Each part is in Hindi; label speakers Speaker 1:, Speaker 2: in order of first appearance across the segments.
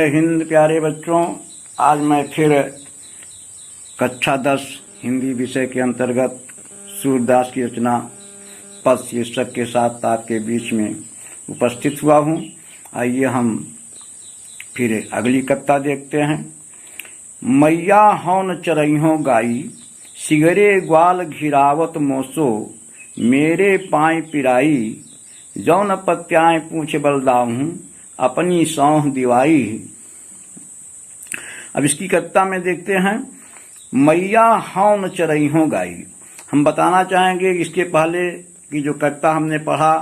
Speaker 1: हिंद प्यारे बच्चों। आज मैं फिर कक्षा 10 हिंदी विषय के अंतर्गत सूरदास की रचना पद शीर्षक के साथ आपके बीच में उपस्थित हुआ हूँ। आइए हम फिर अगली कविता देखते हैं। मैया हौन चरइहों गाई, सिगरे ग्वाल घिरावत मोसो, मेरे पाए पिराई, जौन पत्याएं पूछ बलदाहूं, अपनी सौंह दिवाई। अब इसकी कविता में देखते हैं, मैया हौन चरइहों गाई। हम बताना चाहेंगे इसके पहले की जो कविता हमने पढ़ा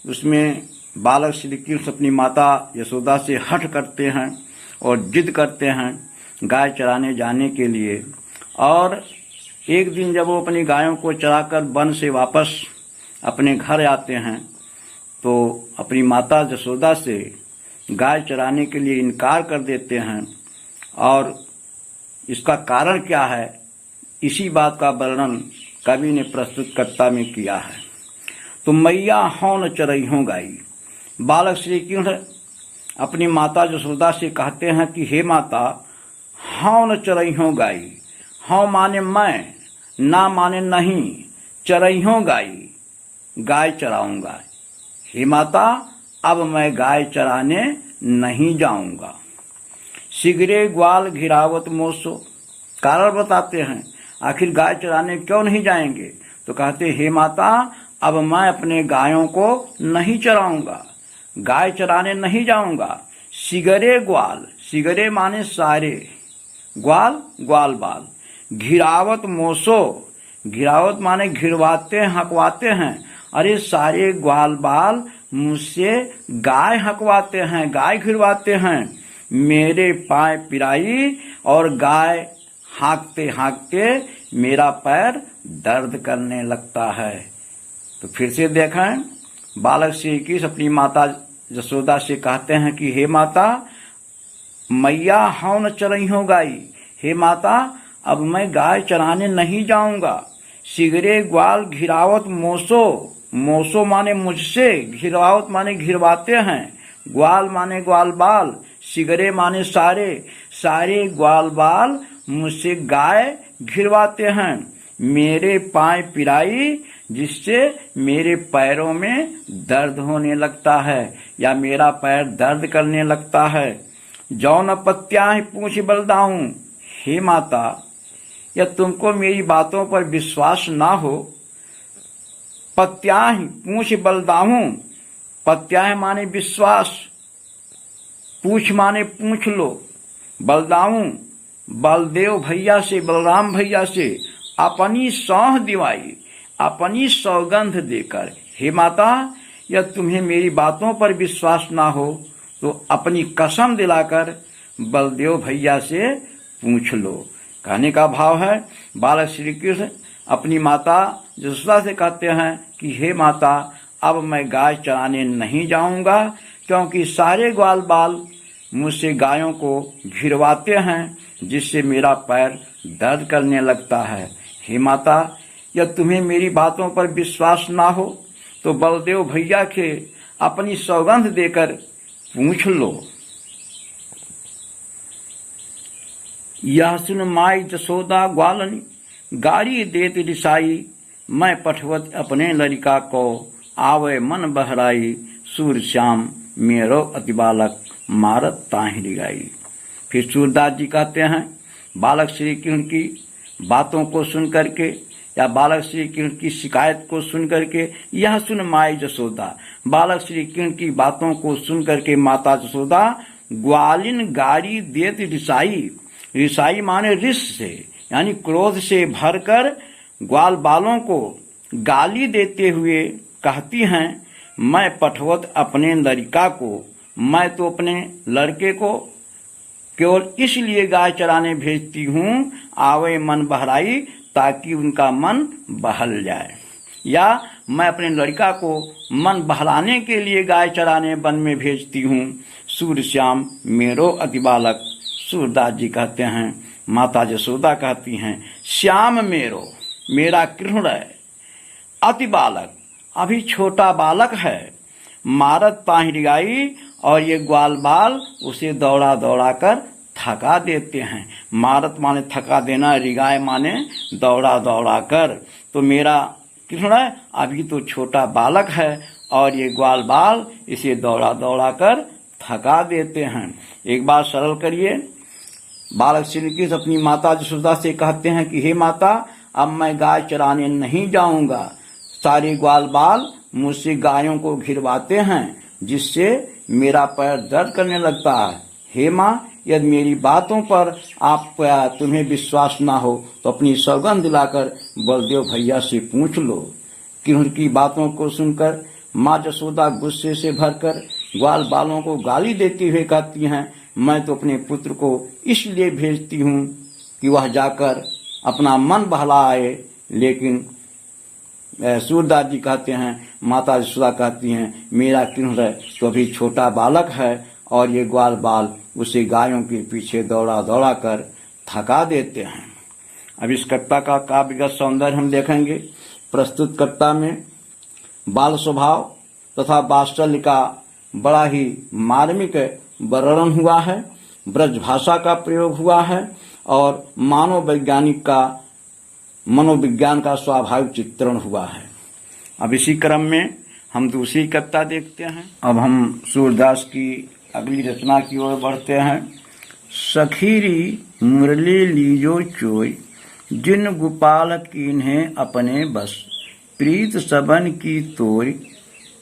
Speaker 1: उसमें बालक श्री कृष्ण अपनी माता यशोदा से हठ करते हैं और जिद करते हैं गाय चराने जाने के लिए। और एक दिन जब वो अपनी गायों को चराकर वन से वापस अपने घर आते हैं तो अपनी माता यशोदा से गाय चराने के लिए इनकार कर देते हैं। और इसका कारण क्या है, इसी बात का वर्णन कवि ने प्रस्तुत कविता में किया है। तो मैया हौन चरइहों गाई, बालक श्री कृष्ण अपनी माता यशोदा से कहते हैं कि हे माता, हौन चरइहों गाई। हौं माने मैं, ना माने नहीं, चरइहों गाई, गाय चराऊंगा। हे माता, अब मैं गाय चराने नहीं जाऊंगा। सिगरे ग्वाल घिरावत मोसो, कारण बताते हैं आखिर गाय चराने क्यों नहीं जाएंगे। तो कहते हे माता, अब मैं अपने गायों को नहीं चराऊंगा, गाय चराने नहीं जाऊंगा। सिगरे ग्वाल, सिगरे माने सारे, ग्वाल ग्वाल बाल, घिरावत मोसो, घिरावत माने घिरवाते हैं, हकवाते हैं। अरे सारे ग्वाल बाल मुझसे गाय हकवाते हैं, गाय घिरवाते हैं। मेरे पाए पिराई, और गाय हाँकते हाँकते मेरा पैर दर्द करने लगता है। तो फिर से देखें, बालक श्री कृष्ण अपनी माता यशोदा से कहते हैं कि हे माता, मैया हौन चरइहों गाई। हे माता, अब मैं गाय चराने नहीं जाऊंगा। सिगरे ग्वाल घिरावत मोसो, मोसो माने मुझसे, घिरावत माने घिरवाते हैं, ग्वाल माने ग्वाल बाल, सिगरे माने सारे, सारे ग्वाल बाल मुझसे गाय घिरवाते हैं। मेरे पाए पिराई, जिससे मेरे पैरों में दर्द होने लगता है या मेरा पैर दर्द करने लगता है। जौन पत्याएं पूछ बलदाहूं। हे माता, या तुमको मेरी बातों पर विश्वास ना हो, पत्याह पूछ बलदाहूं, पत्याह माने विश्वास, पूछ माने पूछ लो, बलदाहूं बलदेव भैया से, बलराम भैया से अपनी सौंह दिवाई, अपनी सौगंध देकर। हे माता, या तुम्हें मेरी बातों पर विश्वास ना हो तो अपनी कसम दिलाकर बलदेव भैया से पूछ लो। कहने का भाव है, बालक श्री कृष्ण अपनी माता यशोदा से कहते हैं कि हे माता, अब मैं गाय चराने नहीं जाऊंगा, क्योंकि सारे ग्वाल बाल मुझसे गायों को घिरवाते हैं, जिससे मेरा पैर दर्द करने लगता है। हे माता, या तुम्हें मेरी बातों पर विश्वास ना हो तो बलदेव भैया के अपनी सौगंध देकर पूछ लो। यह सुन माई यशोदा ग्वालनी, गारी देत रिसाई, मैं पठवत अपने लड़का को, आवे मन बहराई, सूर श्याम मेरो अति बालक, मारत ताहि गाई। फिर सूरदास जी कहते हैं, बालक श्री कृष्ण की बातों को सुन करके या बालक श्री कृष्ण की शिकायत को सुन करके, यह सुन माई यशोदा, बालक श्री कृष्ण की बातों को सुन करके माता यशोदा ग्वालिन गारी देत रिसाई, रिसाई माने रिस से यानी क्रोध से भरकर ग्वाल बालों को गाली देते हुए कहती हैं, मैं पठवत अपने लड़का को, मैं तो अपने लड़के को केवल इसलिए गाय चराने भेजती हूँ, आवे मन बहराई, ताकि उनका मन बहल जाए। या मैं अपने लड़का को मन बहलाने के लिए गाय चराने वन में भेजती हूँ। सूर श्याम मेरो अति बालक, सूरदास जी कहते हैं, माता यशोदा कहती हैं, श्याम मेरो, मेरा कृष्ण है, अति बालक, अभी छोटा बालक है, मारत ताहि गाई, और ये ग्वाल बाल उसे दौड़ा दौड़ा कर थका देते हैं। मारत माने थका देना, रिगाए माने दौड़ा दौड़ा कर। तो मेरा कृष्ण है अभी तो छोटा बालक है और ये ग्वाल बाल इसे दौड़ा दौड़ा कर थका देते हैं। एक बार सरल करिए। बालक श्री कृष्ण अपनी माता यशोदा से कहते हैं कि हे माता, अब मैं गाय चराने नहीं जाऊंगा। सारे ग्वाल बाल मुझसे गायों को घिरवाते हैं जिससे मेरा पैर दर्द करने लगता है। हे माँ, यदि मेरी बातों पर तुम्हें विश्वास ना हो तो अपनी सौगंध दिलाकर बलदेव भैया से पूछ लो। कृष्ण की बातों को सुनकर माँ यशोदा गुस्से से भरकर ग्वाल बालों को गाली देते हुए कहती हैं, मैं तो अपने पुत्र को इसलिए भेजती हूँ कि वह जाकर अपना मन बहलाए। लेकिन सूरदास जी कहते हैं, माता यशोदा कहती हैं, मेरा कृष्ण तो अभी छोटा बालक है और ये ग्वाल बाल उसे गायों के पीछे दौड़ा दौड़ा कर थका देते हैं। अब इस कविता का काव्यगत सौंदर्य हम देखेंगे। प्रस्तुत कविता में बाल स्वभाव तथा वात्सल्य का बड़ा ही मार्मिक वर्णन हुआ है, ब्रज भाषा का प्रयोग हुआ है और मनोविज्ञान का स्वाभाविक चित्रण हुआ है। अब इसी क्रम में हम दूसरी कविता देखते हैं। अब हम सूरदास की अगली रचना की ओर बढ़ते हैं। सखीरी मुरली लीजो चोय, जिन गोपाल कीन्हें अपने बस, प्रीत सबन की तोय,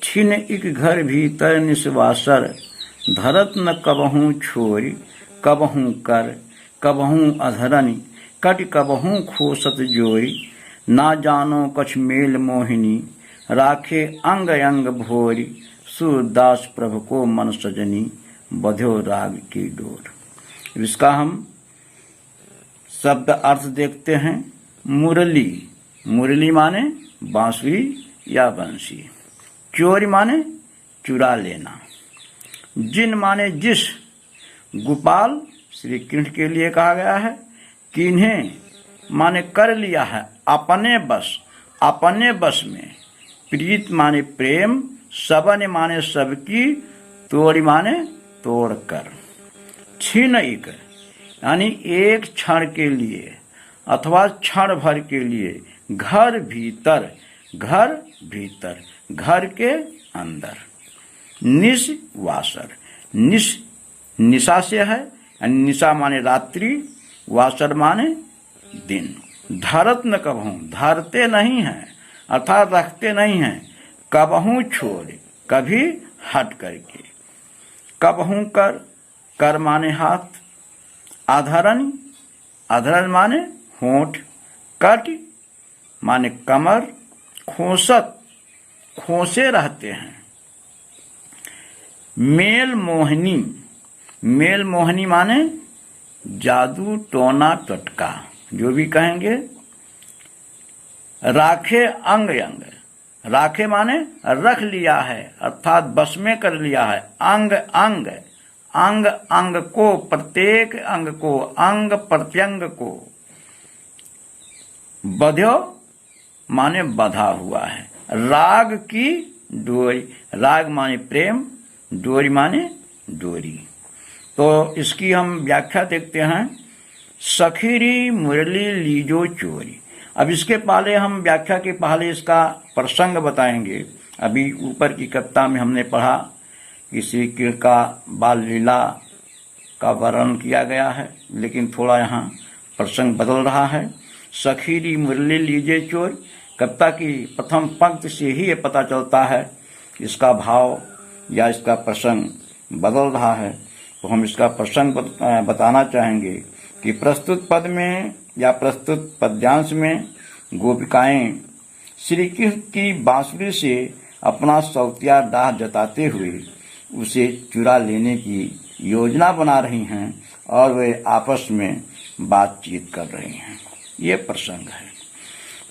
Speaker 1: छिन एक घर भीतर निस्वासर, धरत न कबहूँ छोय, कबहूँ कर कबहूँ अधरनि, कट कबहूँ खोसत जोय, ना जानो कछ मेल मोहिनी, राखे अंग अंग भोरी, सूरदास प्रभु को मन सजनी, बध्यो राग की डोर। इसका हम शब्द अर्थ देखते हैं। मुरली, मुरली माने बांसुरी या बंसी। चोरी माने चुरा लेना। जिन माने जिस, गोपाल श्री कृष्ण के लिए कहा गया है। किन्हें माने कर लिया है, अपने बस, अपने बस में। प्रीत माने प्रेम, सबन माने सबकी, तोड़ी माने तोड़कर। छिन एक यानी एक क्षण के लिए अथवा क्षण भर के लिए, घर भीतर, घर भीतर, घर के अंदर। निस्वासर, निशा से है, निशा माने रात्रि, वासर माने दिन। धरत न कबहूँ, धरते नहीं हैं अर्थात रखते नहीं हैं। कबहूँ छोड़, कभी हट करके। कबहूँ कर, कर माने हाथ। अधरन, अधरन माने होंठ। कट माने कमर। खोसत, खोसे रहते हैं। मेल मोहिनी, मेल मोहिनी माने जादू टोना टटका, जो भी कहेंगे। राखे अंग अंग, राखे माने रख लिया है अर्थात बस में कर लिया है। अंग अंग, अंग अंग को, प्रत्येक अंग को, अंग प्रत्यंग को। बध्यो माने बधा हुआ है। राग की डोरी, राग माने प्रेम, डोरी माने डोरी। तो इसकी हम व्याख्या देखते हैं। सखीरी मुरली लीजो चोरी। अब इसके पहले हम व्याख्या के पहले इसका प्रसंग बताएंगे। अभी ऊपर की कविता में हमने पढ़ा कि श्री कृष्ण का बाल लीला का वर्णन किया गया है, लेकिन थोड़ा यहाँ प्रसंग बदल रहा है। सखीरी मुरली लीजे चोर, कविता की प्रथम पंक्ति से ही ये पता चलता है इसका भाव या इसका प्रसंग बदल रहा है। तो हम इसका प्रसंग बताना चाहेंगे कि प्रस्तुत पद में या प्रस्तुत पद्यांश में गोपिकाएं श्री कृष्ण की बांसुरी से अपना सौतिया डाह जताते हुए उसे चुरा लेने की योजना बना रही हैं और वे आपस में बातचीत कर रही हैं। ये प्रसंग है।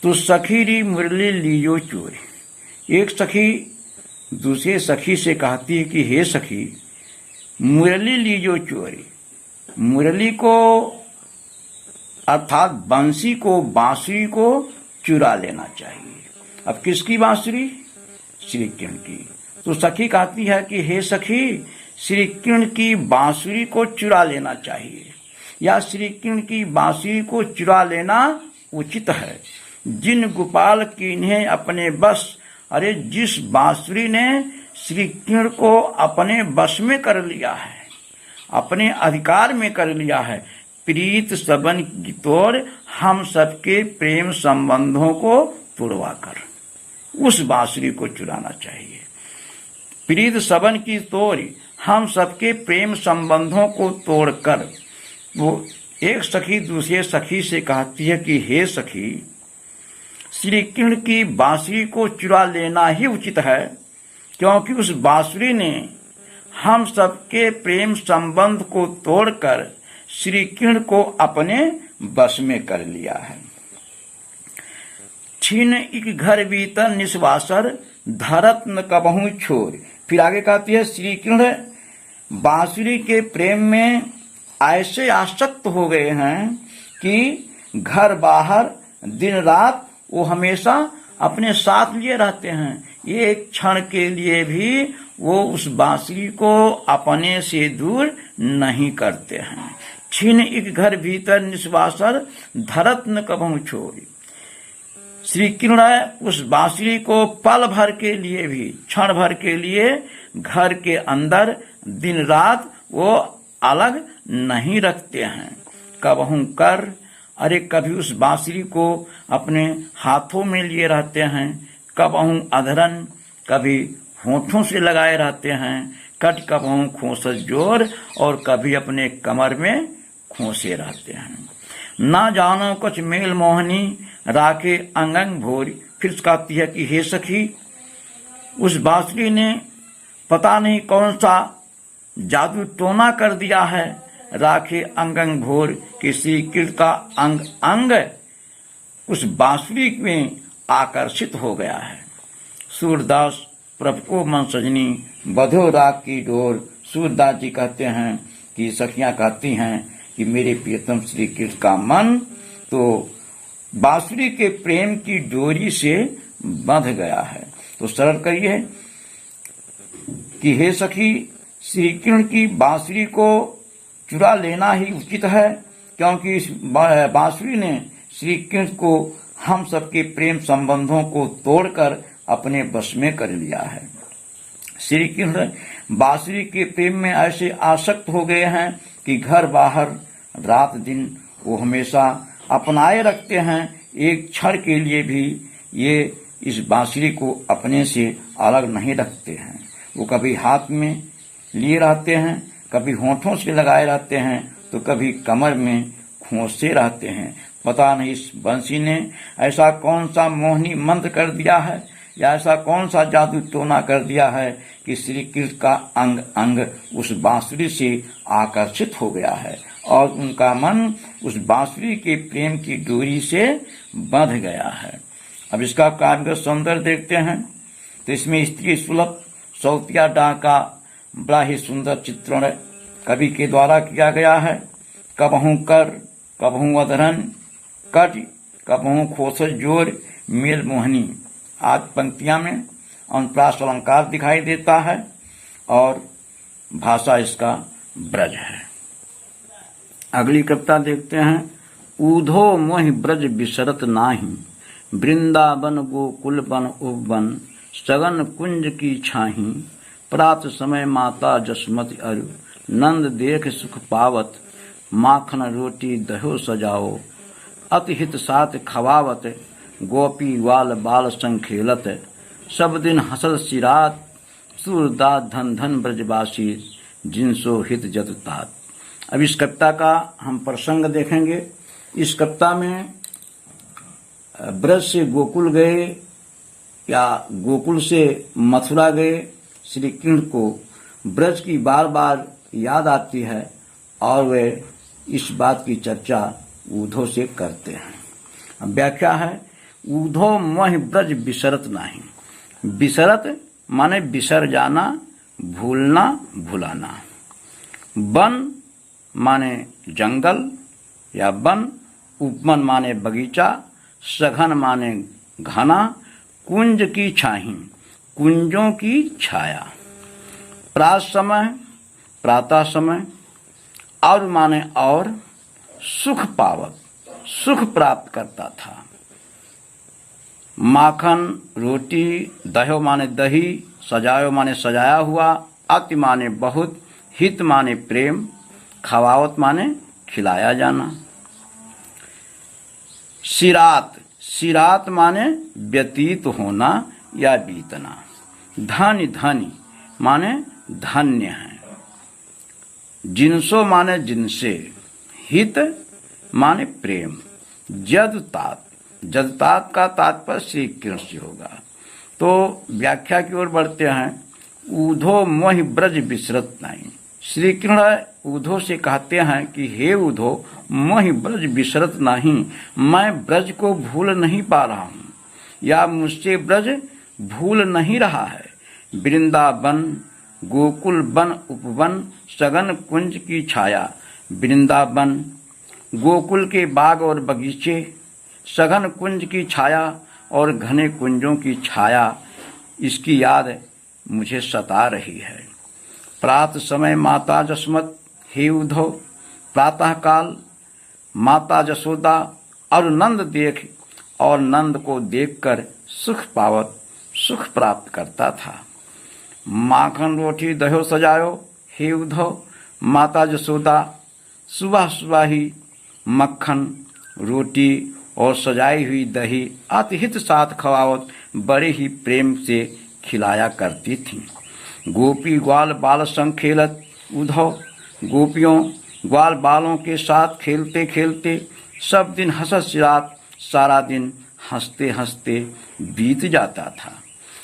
Speaker 1: तो सखीरी मुरली लीजो चोरी। एक सखी दूसरे सखी से कहती है कि हे सखी, मुरली लीजो चोरी। मुरली को अर्थात बंसी को, बांसुरी को चुरा लेना चाहिए। अब किसकी बांसुरी? श्री कृष्ण की। तो सखी कहती है कि हे सखी, श्री कृष्ण की बांसुरी को चुरा लेना चाहिए या श्री कृष्ण की बांसुरी को चुरा लेना उचित है। जिन गोपाल कीन्हे अपने बस, अरे जिस बांसुरी ने श्री कृष्ण को अपने बस में कर लिया है, अपने अधिकार में कर लिया है, प्रीत सबन की तोड़ हम सबके प्रेम संबंधों को तोड़वा कर उस बांसुरी को चुराना चाहिए। प्रीत सबन की तोड़ हम सबके प्रेम संबंधों को तोड़कर वो एक सखी दूसरे सखी से कहती है कि हे सखी, श्री कृष्ण की बांसुरी को चुरा लेना ही उचित है, क्योंकि उस बांसुरी ने हम सबके प्रेम संबंध को तोड़कर श्री कृष्ण को अपने बस में कर लिया है। छीन एक घर भीतर निस्वासर, धरत न कबहू छोर। फिर आगे कहती है श्री कृष्ण बांसुरी के प्रेम में ऐसे आसक्त हो गए हैं कि घर बाहर दिन रात वो हमेशा अपने साथ लिए रहते हैं। एक क्षण के लिए भी वो उस बांसुरी को अपने से दूर नहीं करते हैं। छीन एक घर भीतर निस्वासर, धरत न कबहू छोरी। श्री कृष्ण उस बांसुरी को पल भर के लिए भी, क्षण भर के लिए घर के अंदर दिन रात वो अलग नहीं रखते हैं। कबहू कर, अरे कभी उस बांसुरी को अपने हाथों में लिए रहते हैं, कबहू अधरन, कभी होठों से लगाए रहते हैं, कट कबहू खोसत जोर, और कभी अपने कमर में खोसे रहते हैं। ना जानो कुछ मेल मोहनी, राखे अंगंग भोरी। फिर कहती है कि हे सखी, उस बांसुरी ने पता नहीं कौन सा जादू टोना कर दिया है, राखे अंगंग भोर, कि श्री कृष्ण का अंग अंग उस बांसुरी में आकर्षित हो गया है। सूरदास प्रभु को मन सजनी, बधो राग की डोर। सूरदास जी कहते हैं कि सखियां कहती हैं कि मेरे प्रियतम श्री कृष्ण का मन तो बांसुरी के प्रेम की डोरी से बंध गया है। तो सरल करिए कि हे सखी, श्री कृष्ण की बांसुरी को चुरा लेना ही उचित है, क्योंकि इस बांसुरी ने श्री कृष्ण को हम सबके प्रेम संबंधों को तोड़कर अपने बस में कर लिया है। श्री कृष्ण बांसुरी के प्रेम में ऐसे आसक्त हो गए हैं कि घर बाहर रात दिन वो हमेशा अपनाए रखते हैं। एक क्षण के लिए भी ये इस बांसुरी को अपने से अलग नहीं रखते हैं। वो कभी हाथ में लिए रहते हैं, कभी होठों से लगाए रहते हैं, तो कभी कमर में खोसे रहते हैं। पता नहीं इस बंसी ने ऐसा कौन सा मोहनी मंत्र कर दिया है या ऐसा कौन सा जादू टोना कर दिया है कि श्री कृष्ण का अंग अंग उस बांसुरी से आकर्षित हो गया है और उनका मन उस बांसुरी के प्रेम की डोरी से बंध गया है। अब इसका काव्य सौंदर्य देखते हैं तो इसमें स्त्री सुलभ सौतिया डाह का बड़ा ही सुंदर चित्रण कवि के द्वारा किया गया है। कबहू कर, कबहू अधरन, कट, कबहू खोस जोर, मेल मोहनी। आज पंक्तियां में अनुप्रास अलंकार दिखाई देता है और भाषा इसका ब्रज है। अगली कविता देखते हैं। ऊधो मोहि ब्रज बिसरत नाही, वृंदावन गोकुल बन उपवन, सगन कुंज की छाही, प्रात समय माता जसमति अरु, नंद देख सुख पावत, माखन रोटी दहो सजाओ, अति हित साथ खवावत, गोपी वाल बाल संग खेलत, सब दिन हसत सिरात, सूरदास धन धन ब्रजवासी, जिनसो हित जत तात। अब इस कविता का हम प्रसंग देखेंगे। इस कविता में ब्रज से गोकुल गए या गोकुल से मथुरा गए श्री कृष्ण को ब्रज की बार बार याद आती है और वे इस बात की चर्चा ऊधो से करते हैं। अब व्याख्या है, ऊधो मोहि ब्रज बिसरत नाही। बिसरत माने बिसर जाना, भूलना, भुलाना। वन माने जंगल या वन, उपवन माने बगीचा, सघन माने घना, कुंज की छाही, कुंजों की छाया। प्रात समय प्रातः समय, और माने और सुख पावत, सुख प्राप्त करता था। माखन रोटी, दह्यो माने दही, सजायो माने सजाया हुआ, अति माने बहुत, हित माने प्रेम, खवावत माने खिलाया जाना। सिरात, सिरात माने व्यतीत होना या बीतना। धनी, धनी माने धन्य है। जिनसो माने जिनसे, हित माने प्रेम। जदतात, जदतात का तात्पर्य श्री कृष्ण से होगा। तो व्याख्या की ओर बढ़ते हैं। ऊधो मोहि ब्रज विसरत नहीं। श्री कृष्ण ऊधो से कहते हैं कि हे ऊधो, मोहि ब्रज विसरत नहीं, मैं ब्रज को भूल नहीं पा रहा हूँ, या मुझसे ब्रज भूल नहीं रहा है। वृंदावन गोकुल वन उपवन सघन कुंज की छाया। वृंदावन गोकुल के बाग और बगीचे, सघन कुंज की छाया और घने कुंजों की छाया, इसकी याद मुझे सता रही है। प्रातः समय माता जसमत, हे उद्धव, प्रातः काल माता जसोदा और नंद देख, और नंद को देखकर सुख पावत, सुख प्राप्त करता था। माखन रोटी दह्यो सजायो, हे उद्धव, माता जसोदा सुबह सुबह ही मक्खन रोटी और सजाई हुई दही अतिहित साथ खवावत बड़े ही प्रेम से खिलाया करती थी। गोपी ग्वाल बाल संग खेलत, उद्धव गोपियों ग्वाल बालों के साथ खेलते खेलते सब दिन हंसत रात सारा दिन हंसते हंसते बीत जाता था।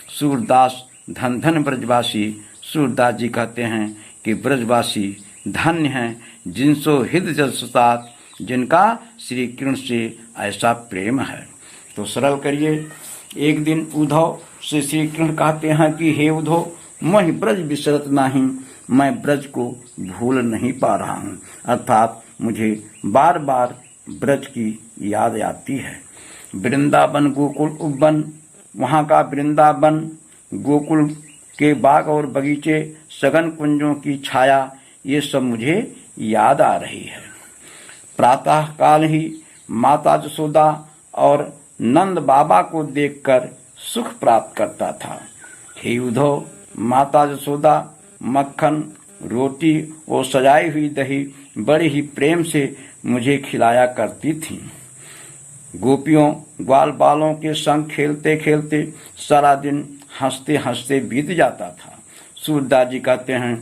Speaker 1: सूरदास धन धन ब्रजवासी, सूरदास जी कहते हैं कि ब्रजवासी धन्य हैं जिनसो हृदय जसतात, जिनका श्री कृष्ण से ऐसा प्रेम है। तो सरल करिए। एक दिन उद्धव से श्री कृष्ण कहते हैं कि हे उद्धव, मोहि ब्रज विसरत नहीं, मैं ब्रज को भूल नहीं पा रहा हूँ, अर्थात मुझे बार बार ब्रज की याद आती है। वृंदावन गोकुल उपवन, वहाँ का वृंदावन गोकुल के बाग और बगीचे, सघन कुंजों की छाया, ये सब मुझे याद आ रही है। प्रातः काल ही माता जसोदा और नंद बाबा को देखकर सुख प्राप्त करता था। हे उद्धव, माता जसोदा मक्खन रोटी और सजाई हुई दही बड़े ही प्रेम से मुझे खिलाया करती थीं। गोपियों ग्वाल बालों के संग खेलते खेलते सारा दिन हंसते हंसते बीत जाता था। सूरदास जी कहते हैं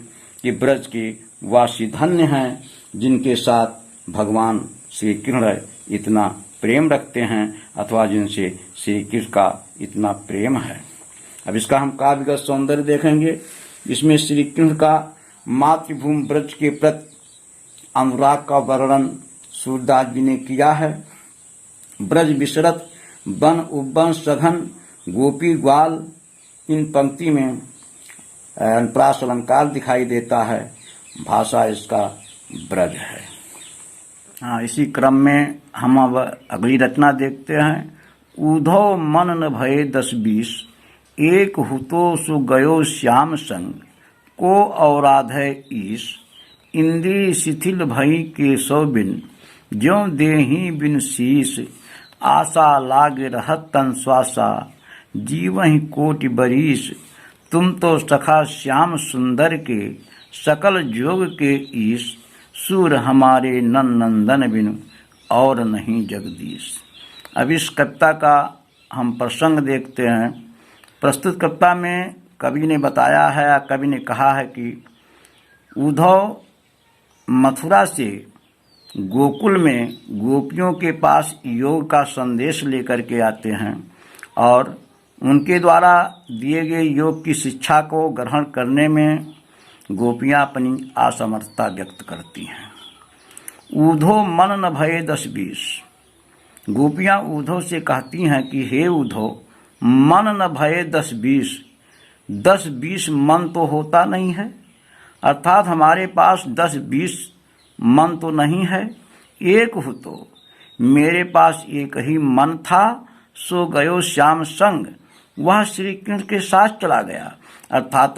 Speaker 1: कि ब्रज के वासी धन्य हैं जिनके साथ भगवान श्री कृष्ण इतना प्रेम रखते हैं, अथवा जिनसे श्री कृष्ण का इतना प्रेम है। अब इसका हम काव्यगत सौंदर्य देखेंगे। इसमें श्री कृष्ण का मातृभूमि ब्रज के प्रति अनुराग का वर्णन सूरदास जी ने किया है। ब्रज विसरत वन उपवन सघन गोपी ग्वाल, इन पंक्ति में अनुप्रास अलंकार दिखाई देता है। भाषा इसका ब्रज है। हाँ, इसी क्रम में हम अब अगली रचना देखते हैं। उद्धव मन न भये 10-20, एक हुतो सु गयो श्याम संग, को औराधय ईश, इंद्री शिथिल भई केशव बिन, ज्यों देही बिन शीश, आशा लागे रहत तन श्वासा, जीवहि कोटि बरीस, तुम तो सखा श्याम सुंदर के, सकल जोग के ईश, सूर हमारे नंदन बिनु, और नहीं जगदीश। अब इस कविता का हम प्रसंग देखते हैं। प्रस्तुत कविता में कवि ने बताया है, या कवि ने कहा है कि उद्धव मथुरा से गोकुल में गोपियों के पास योग का संदेश लेकर के आते हैं, और उनके द्वारा दिए गए योग की शिक्षा को ग्रहण करने में गोपियां अपनी असमर्थता व्यक्त करती हैं। उद्धव मन न भये 10-20, गोपियां उद्धव से कहती हैं कि हे उद्धव, मन न भये 10-20, 10-20 मन तो होता नहीं है, अर्थात हमारे पास 10-20 मन तो नहीं है। एक हो तो मेरे पास एक ही मन था, सो गयो श्याम संग, वह श्री कृष्ण के साथ चला गया। अर्थात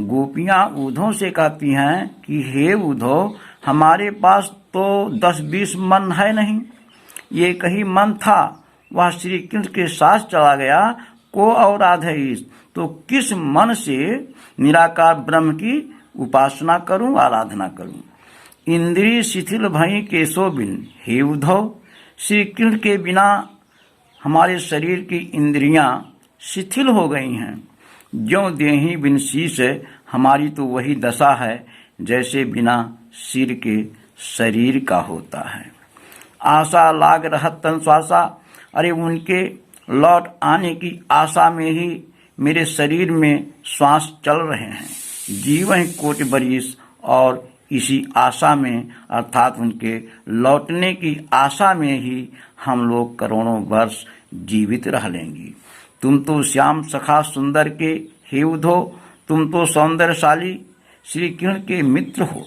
Speaker 1: गोपियां उद्धव से कहती हैं कि हे उद्धव, हमारे पास तो 10-20 मन है नहीं, ये कहीं मन था, वह श्री कृष्ण के साथ चला गया, को औराध ईश, तो किस मन से निराकार ब्रह्म की उपासना करूं, आराधना करूं। इंद्रिय शिथिल भई केशो बिन, हे उद्धव, श्री कृष्ण के बिना हमारे शरीर की इंद्रियां शिथिल हो गई हैं। ज्यों देहि बिन शीश, हमारी तो वही दशा है जैसे बिना सिर के शरीर का होता है। आशा लाग रहत तन श्वासा, अरे उनके लौट आने की आशा में ही मेरे शरीर में श्वास चल रहे हैं। जीवन कोटि बरिस, और इसी आशा में अर्थात उनके लौटने की आशा में ही हम लोग करोड़ों वर्ष जीवित रह लेंगे। तुम तो श्याम सखा सुंदर के, हे उद्धव, तुम तो सौंदर्यशाली श्री कृष्ण के मित्र हो,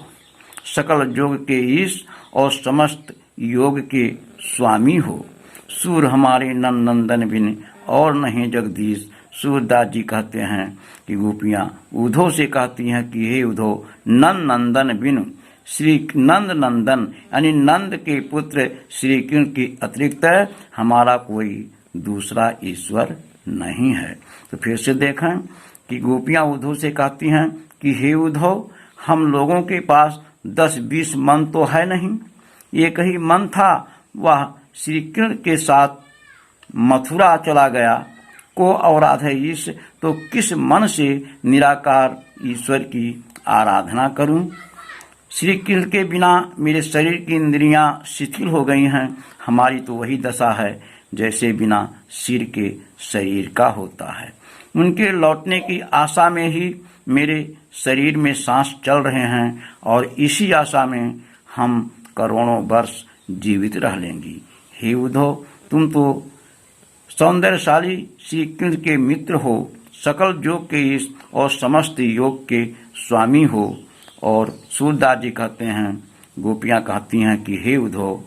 Speaker 1: सकल योग के ईश और समस्त योग के स्वामी हो। सूर हमारे नंदन बिन और नहीं जगदीश। सूरदास जी कहते हैं कि गोपियां उद्धव से कहती हैं कि हे उद्धव, नंदन बिन, श्री नंद नंदन यानी नंद के पुत्र श्री कृष्ण के अतिरिक्त हमारा कोई दूसरा ईश्वर नहीं है। तो फिर से देखें कि गोपियां उद्धव से कहती हैं कि हे उद्धव, हम लोगों के पास 10-20 मन तो है नहीं, ये कहीं मन था, वह श्री कृष्ण के साथ मथुरा चला गया, को औराध ईश, तो किस मन से निराकार ईश्वर की आराधना करूं। श्री कृष्ण के बिना मेरे शरीर की इंद्रियां शिथिल हो गई हैं, हमारी तो वही दशा है जैसे बिना सिर के शरीर का होता है। उनके लौटने की आशा में ही मेरे शरीर में सांस चल रहे हैं, और इसी आशा में हम करोड़ों वर्ष जीवित रह लेंगी। हे उद्धव, तुम तो सौंदर्यशाली श्री कृष्ण के मित्र हो, सकल योग के ईश और समस्त योग के स्वामी हो। और सूरदास जी कहते हैं, गोपियां कहती हैं कि हे उद्धव,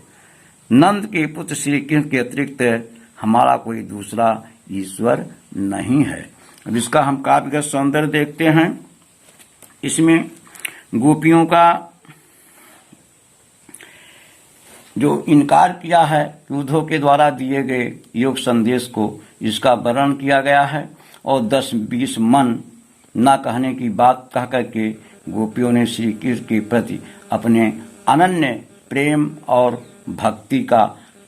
Speaker 1: नंद के पुत्र श्री कृष्ण के अतिरिक्त हमारा कोई दूसरा ईश्वर नहीं है। अब इसका हम काव्यगत सौंदर्य देखते हैं। इसमें गोपियों का जो इनकार किया है उद्धव के द्वारा दिए गए योग संदेश को, इसका वर्णन किया गया है, और 10-20 मन न कहने की बात कह करके गोपियों ने श्री कृष्ण के प्रति अपने अनन्य प्रेम और भक्ति का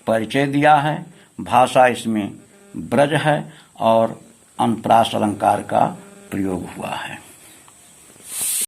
Speaker 1: परिचय दिया है। भाषा इसमें ब्रज है और अनुप्रास अलंकार का प्रयोग हुआ है।